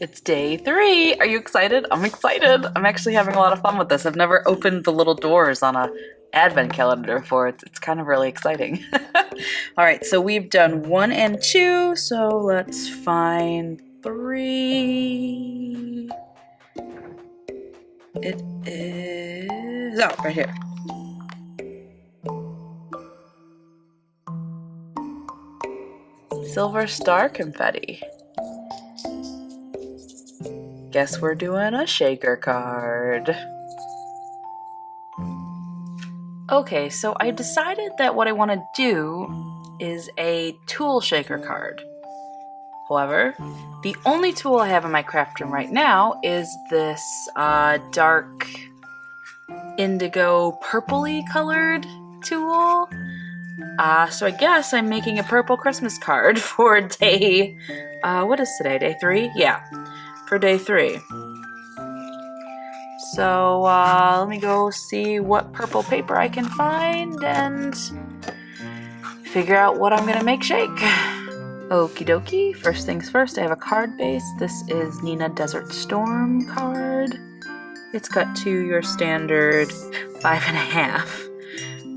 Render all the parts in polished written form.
It's day 3. Are you excited? I'm excited. I'm actually having a lot of fun with this. I've never opened the little doors on a advent calendar before. It's kind of really exciting. All right, so we've done 1 and 2, so let's find 3. It is, oh, right here. Silver Star Confetti. Guess we're doing a shaker card. Okay, so I decided that what I want to do is a tool shaker card. However, the only tool I have in my craft room right now is this dark indigo purpley colored tool. So I guess I'm making a purple Christmas card for day, what is today, day 3? Yeah, for day 3. So let me go see what purple paper I can find and figure out what I'm gonna make shake. Okie dokie, first things first, I have a card base. This is Neenah Desert Storm card. It's cut to your standard 5.5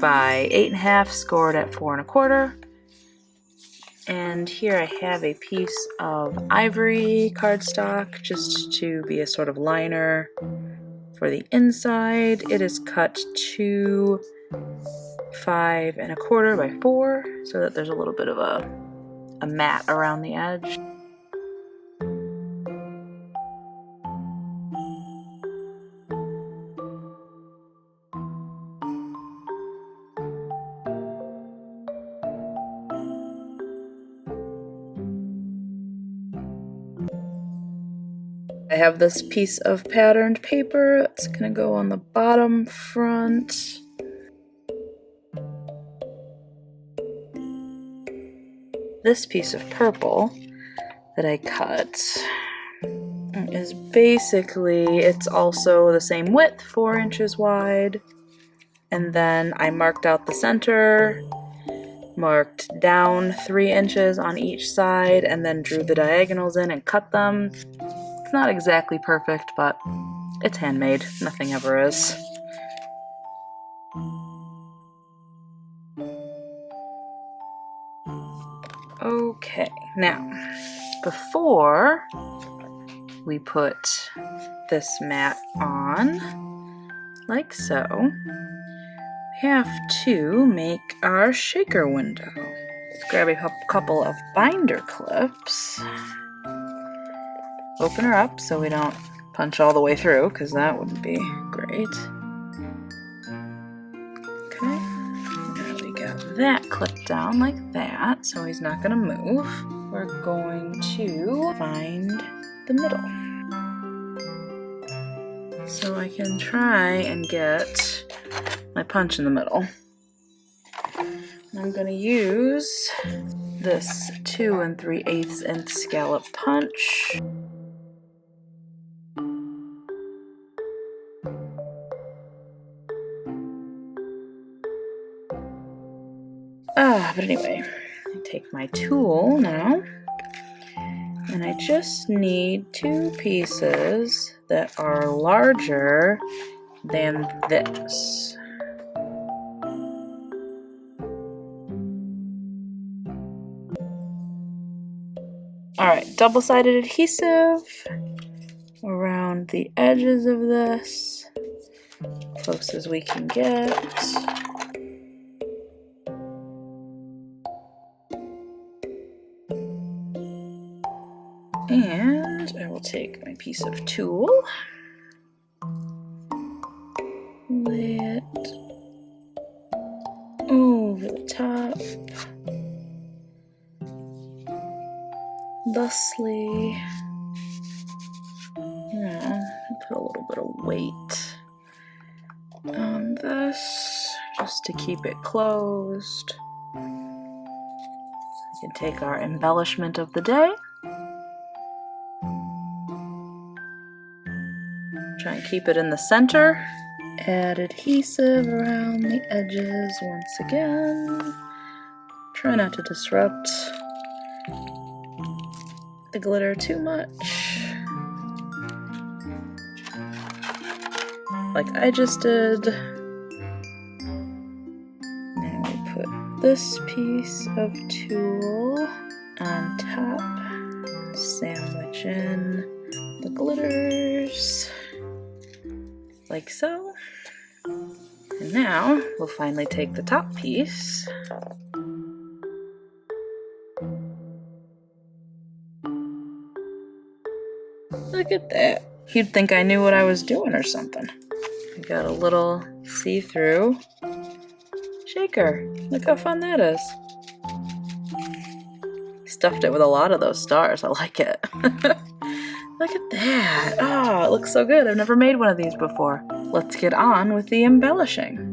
by 8.5, scored at 4 1/4. And here I have a piece of ivory cardstock just to be a sort of liner for the inside. It is cut to 5 1/4 by 4 so that there's a little bit of a mat around the edge. I have this piece of patterned paper that's gonna go on the bottom front. This piece of purple that I cut is basically, it's also the same width, 4 inches wide. And then I marked out the center, marked down 3 inches on each side, and then drew the diagonals in and cut them. It's not exactly perfect, but it's handmade. Nothing ever is. Okay, now, before we put this mat on, like so, we have to make our shaker window. Let's grab a couple of binder clips. Open her up so we don't punch all the way through, because that wouldn't be great. Okay, now we got that clipped down like that, so he's not gonna move. We're going to find the middle. So I can try and get my punch in the middle. I'm gonna use this 2 3/8 inch scallop punch. But anyway, I take my tool now, and I just need 2 pieces that are larger than this. Alright, double-sided adhesive around the edges of this, close as we can get. And I will take my piece of tulle, lay it over the top, thusly, put a little bit of weight on this just to keep it closed. We can take our embellishment of the day. Try and keep it in the center. Add adhesive around the edges once again. Try not to disrupt the glitter too much. like I just did. Now we put this piece of tulle on top, sandwich in the glitters, like so. And now we'll finally take the top piece. Look at that. You'd think I knew what I was doing or something. I got a little see-through shaker. Look how fun that is. Stuffed it with a lot of those stars. I like it. Look at that. Oh, it looks so good. I've never made one of these before. Let's get on with the embellishing.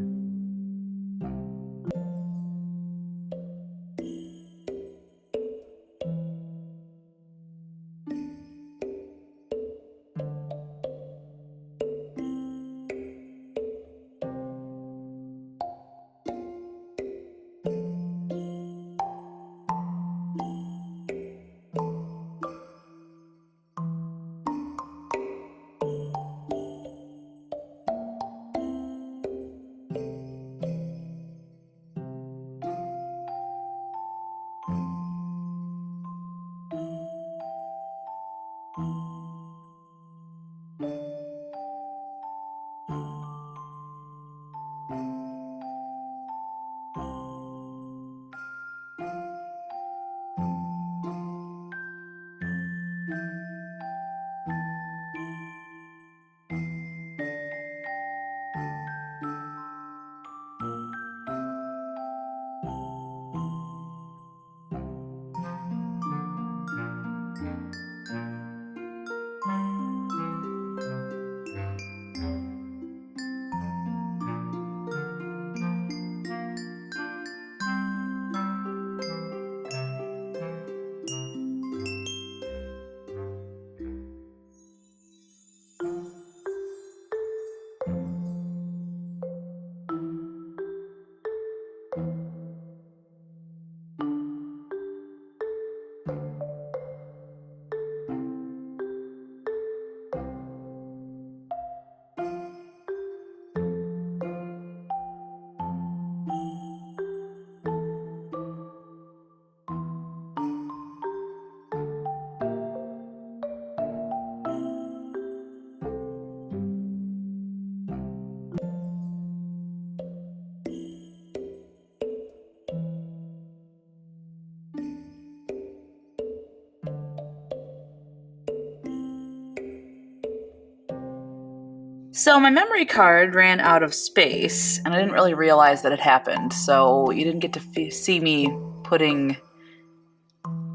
So my memory card ran out of space, and I didn't really realize that it happened, so you didn't get to see me putting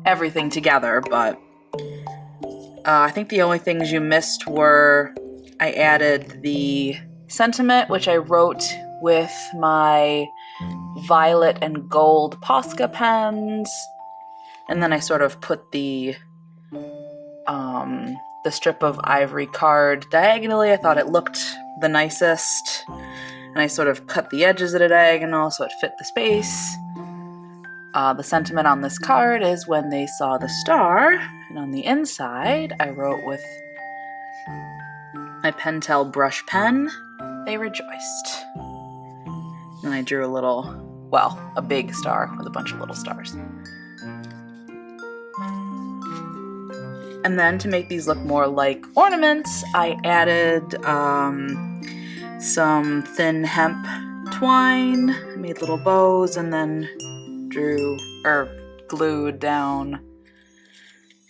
everything together, but I think the only things you missed were I added the sentiment, which I wrote with my violet and gold Posca pens, and then I sort of put the strip of ivory card diagonally. I thought it looked the nicest, and I sort of cut the edges at a diagonal so it fit the space. The sentiment on this card is when they saw the star, and on the inside I wrote with my Pentel brush pen, "They rejoiced." And I drew a little, well, a big star with a bunch of little stars. And then to make these look more like ornaments, I added some thin hemp twine. I made little bows and then glued down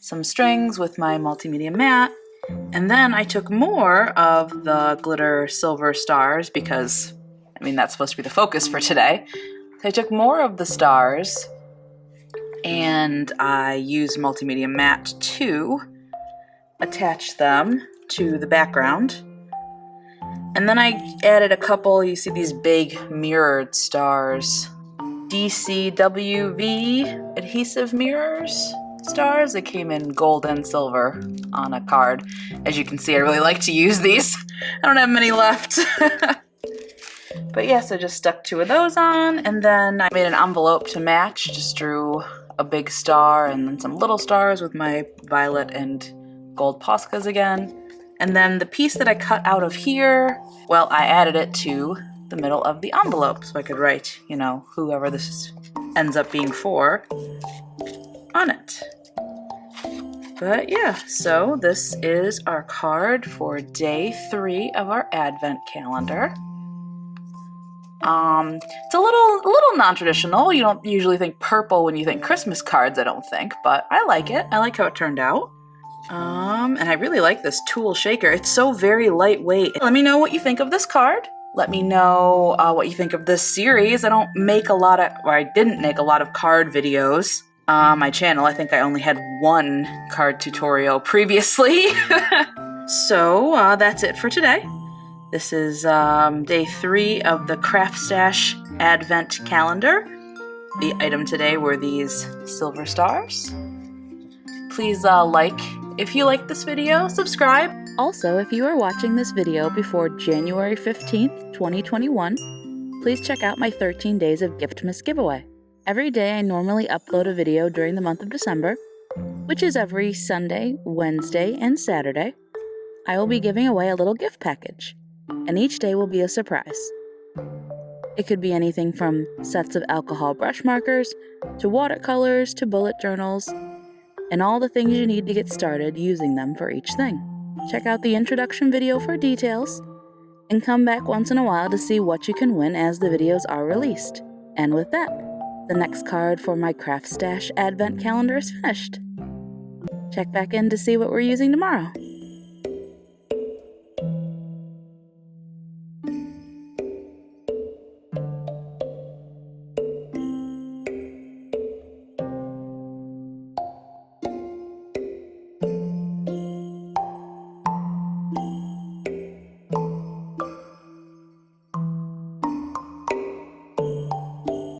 some strings with my multimedia mat. And then I took more of the glitter silver stars because, I mean, that's supposed to be the focus for today. So I took more of the stars and I used multimedia mat to attach them to the background. And then I added a couple, you see these big mirrored stars, DCWV adhesive mirrors stars. They came in gold and silver on a card. As you can see, I really like to use these. I don't have many left. But yes, I just stuck 2 of those on, and then I made an envelope to match, just drew a big star and then some little stars with my violet and gold Poscas again. And then the piece that I cut out of here, well, I added it to the middle of the envelope so I could write, you know, whoever this ends up being for on it. But yeah, so this is our card for day 3 of our Advent calendar. It's a little non-traditional. You don't usually think purple when you think Christmas cards, I don't think, but I like it. I like how it turned out. And I really like this tool shaker. It's so very lightweight. Let me know what you think of this card. Let me know what you think of this series. I didn't make a lot of card videos on my channel. I think I only had one card tutorial previously. So that's it for today. This is day 3 of the Craftstash Advent calendar. The item today were these silver stars. Please like if you like this video, subscribe. Also, if you are watching this video before January 15th, 2021, please check out my 13 Days of Giftmas giveaway. Every day I normally upload a video during the month of December, which is every Sunday, Wednesday, and Saturday. I will be giving away a little gift package, and each day will be a surprise. It could be anything from sets of alcohol brush markers, to watercolors, to bullet journals, and all the things you need to get started using them for each thing. Check out the introduction video for details, and come back once in a while to see what you can win as the videos are released. And with that, the next card for my Craftstash Advent calendar is finished. Check back in to see what we're using tomorrow.